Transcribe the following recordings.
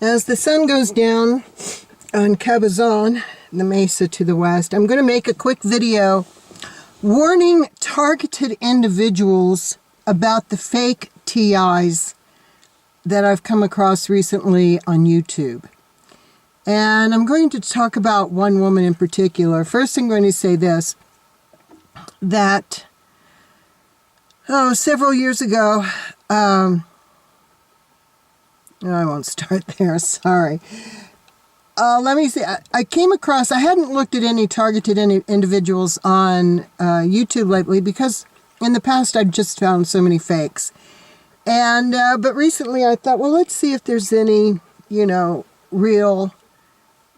As the sun goes down on Cabazon, the mesa to the west, I'm going to make a quick video warning targeted individuals about the fake TIs that I've come across recently on YouTube. And I'm going to talk about one woman in particular. First, I'm going to say this, that several years ago, I won't start there, sorry. Let me see, I came across, I hadn't looked at any targeted individuals on YouTube lately because in the past I've just found so many fakes. And, but recently I thought, well, let's see if there's any, real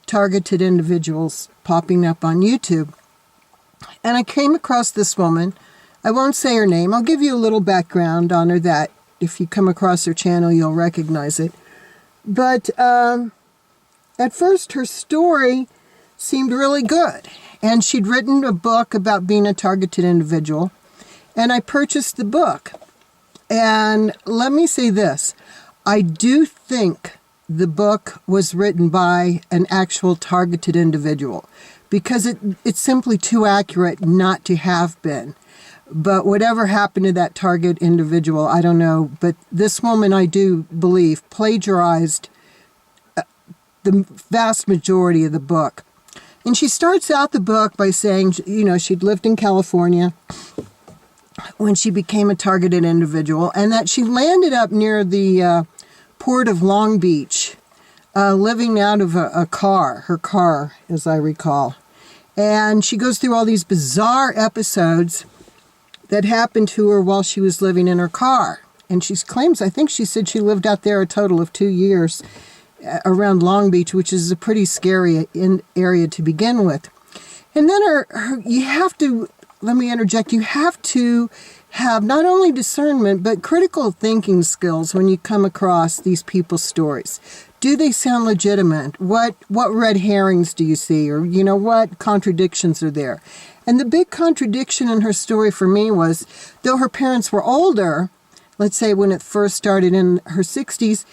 targeted individuals popping up on YouTube. And I came across this woman. I won't say her name. I'll give you a little background on her that if you come across her channel, you'll recognize it. But at first, her story seemed really good. And she'd written a book about being a targeted individual. And I purchased the book. And let me say this. I do think the book was written by an actual targeted individual because it's simply too accurate not to have been. But whatever happened to that target individual, I don't know. But this woman, I do believe, plagiarized the vast majority of the book. And she starts out the book by saying, she'd lived in California when she became a targeted individual, and that she landed up near the port of Long Beach, living out of her car, as I recall. And she goes through all these bizarre episodes that happened to her while she was living in her car. And she claims, I think she said she lived out there a total of 2 years around Long Beach, which is a pretty scary area to begin with. And then you have to, let me interject, you have to have not only discernment, but critical thinking skills when you come across these people's stories. Do they sound legitimate? What red herrings do you see? Or, what contradictions are there? And the big contradiction in her story for me was, though her parents were older, let's say when it first started in her 60s,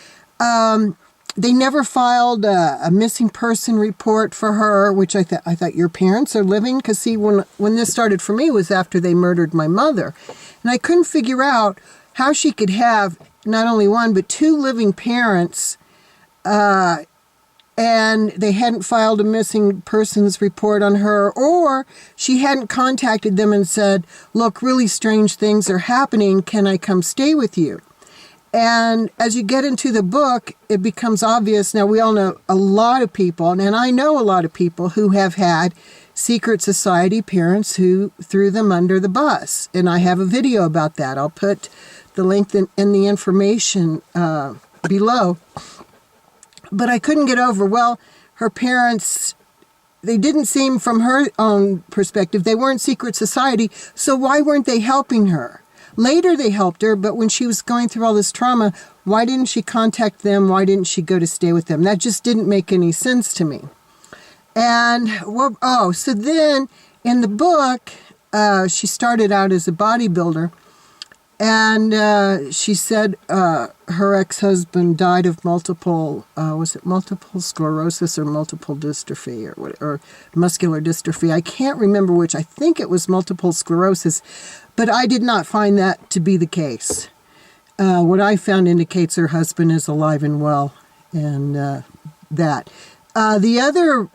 they never filed a missing person report for her, which I thought your parents are living. Because see, when this started for me was after they murdered my mother. And I couldn't figure out how she could have not only one, but two living parents, and they hadn't filed a missing persons report on her, or she hadn't contacted them and said, look, really strange things are happening. Can I come stay with you? And as you get into the book, it becomes obvious. Now, we all know a lot of people, and I know a lot of people who have had secret society parents who threw them under the bus. And I have a video about that. I'll put the link in the information below. But I couldn't get over, well, her parents, they didn't seem, from her own perspective, they weren't secret society, so why weren't they helping her? Later they helped her, but when she was going through all this trauma, why didn't she contact them? Why didn't she go to stay with them? That just didn't make any sense to me. And, so then in the book, she started out as a bodybuilder, and she said her ex-husband died of multiple sclerosis or multiple dystrophy or muscular dystrophy. I can't remember which. I think it was multiple sclerosis, but I did not find that to be the case. What I found indicates her husband is alive and well, and that. The other,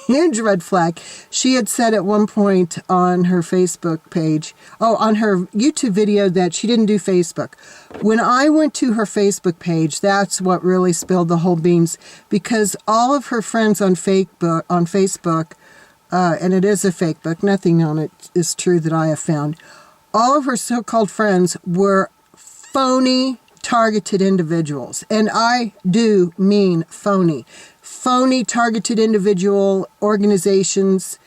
huge red flag, she had said at one point on her Facebook page, on her YouTube video, that she didn't do Facebook. When I went to her Facebook page, that's what really spilled the whole beans, because all of her friends on Facebook, and it is a fake book, nothing on it is true that I have found, all of her so-called friends were phony targeted individuals. And I do mean phony. Phony targeted individual organizations,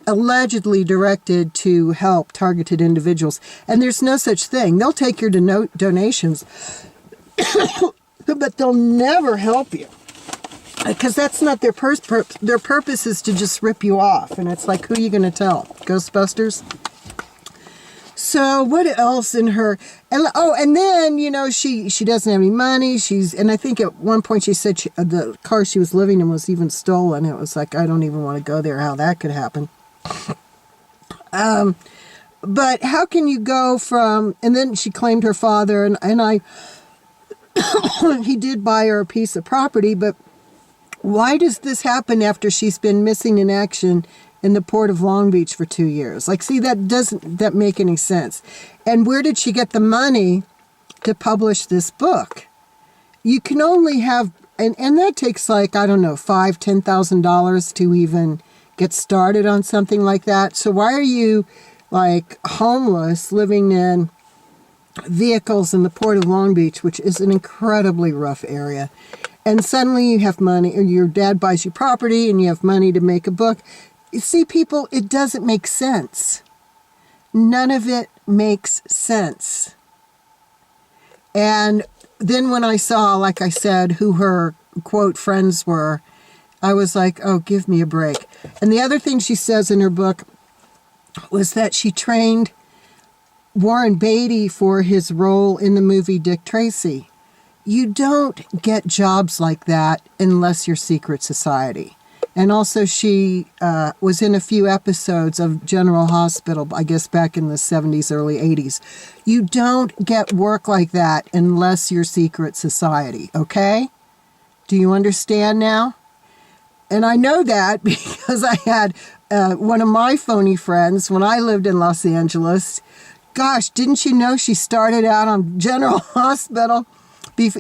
allegedly directed to help targeted individuals. And there's no such thing. They'll take your donations, but they'll never help you. Because that's not their purpose. Their purpose is to just rip you off. And it's like, who are you going to tell? Ghostbusters? So what else in her? And then, you know, she doesn't have any money. And I think at one point she said the car she was living in was even stolen. It was like, I don't even want to go there, how that could happen. But how can you go from, and then she claimed her father, and he did buy her a piece of property, but why does this happen after she's been missing in action in the port of Long Beach for 2 years? Like, see, that make any sense? And where did she get the money to publish this book? You can only have, and that takes like, I don't know, $5,000, $10,000 to even get started on something like that. So why are you like homeless, living in vehicles in the port of Long Beach, which is an incredibly rough area? And suddenly you have money, or your dad buys you property and you have money to make a book. You see, people, it doesn't make sense. None of it makes sense. And then when I saw, like I said, who her, quote, friends were, I was like, oh, give me a break. And the other thing she says in her book was that she trained Warren Beatty for his role in the movie Dick Tracy. You don't get jobs like that unless you're secret society. And also she was in a few episodes of General Hospital, I guess back in the 70s, early 80s. You don't get work like that unless you're secret society, okay? Do you understand now? And I know that because I had one of my phony friends when I lived in Los Angeles. Gosh, didn't you know she started out on General Hospital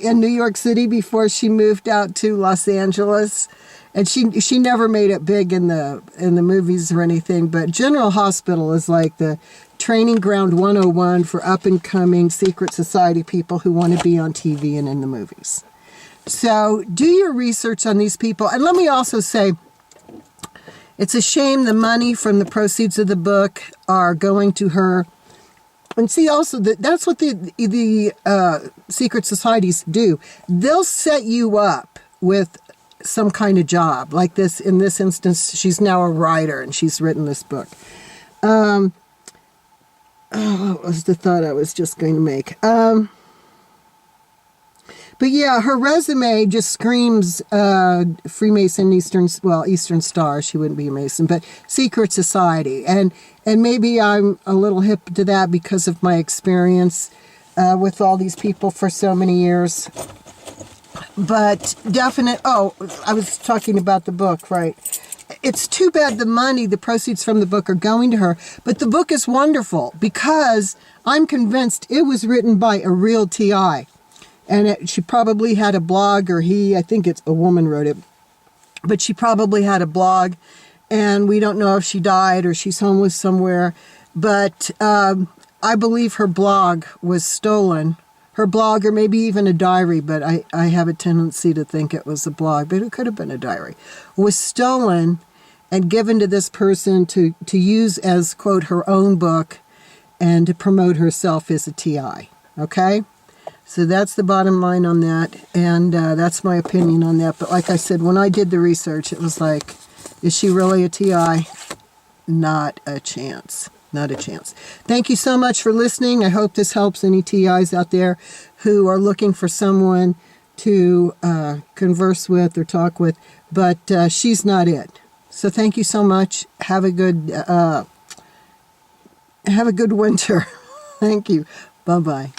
in New York City before she moved out to Los Angeles? And she never made it big in the movies or anything, but General Hospital is like the training ground 101 for up-and-coming secret society people who want to be on TV and in the movies. So do your research on these people. And let me also say, it's a shame the money from the proceeds of the book are going to her. And see, also, that's what the secret societies do. They'll set you up with some kind of job. Like this, in this instance, she's now a writer and she's written this book. What was the thought I was just going to make? But yeah, her resume just screams Freemason, Eastern Star. She wouldn't be a Mason, but secret society. And maybe I'm a little hip to that because of my experience with all these people for so many years. But I was talking about the book, right? It's too bad the proceeds from the book are going to her. But the book is wonderful because I'm convinced it was written by a real TI. And she probably had a blog, I think it's a woman wrote it. But she probably had a blog, and we don't know if she died or she's homeless somewhere. But I believe her blog was stolen. Her blog, or maybe even a diary, but I have a tendency to think it was a blog, but it could have been a diary, was stolen and given to this person to use as, quote, her own book and to promote herself as a TI, okay? So that's the bottom line on that, and that's my opinion on that. But like I said, when I did the research, it was like, is she really a TI? Not a chance. Not a chance. Thank you so much for listening. I hope this helps any TIs out there who are looking for someone to converse with or talk with, but she's not it. So thank you so much. Have a good winter. Thank you. Bye-bye.